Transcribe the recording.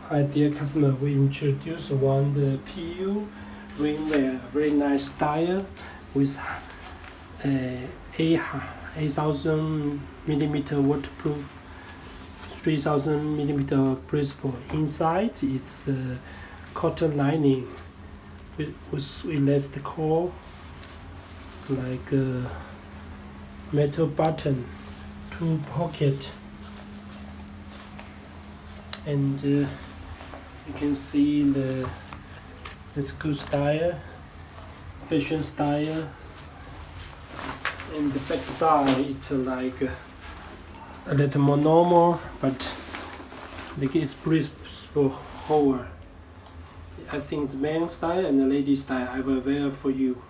Hi dear customer, we introduce one the PU rainwear, very nice style with 8,000 millimeter waterproof, 3,000 millimeter breathable. Inside it's the cotton lining with elastic like a metal button, 2 pocket, and you can see it's good style, fashion style, and the back side it's like a little more normal, but like it's breathable whole. I think the man style and the lady style I will wear for you.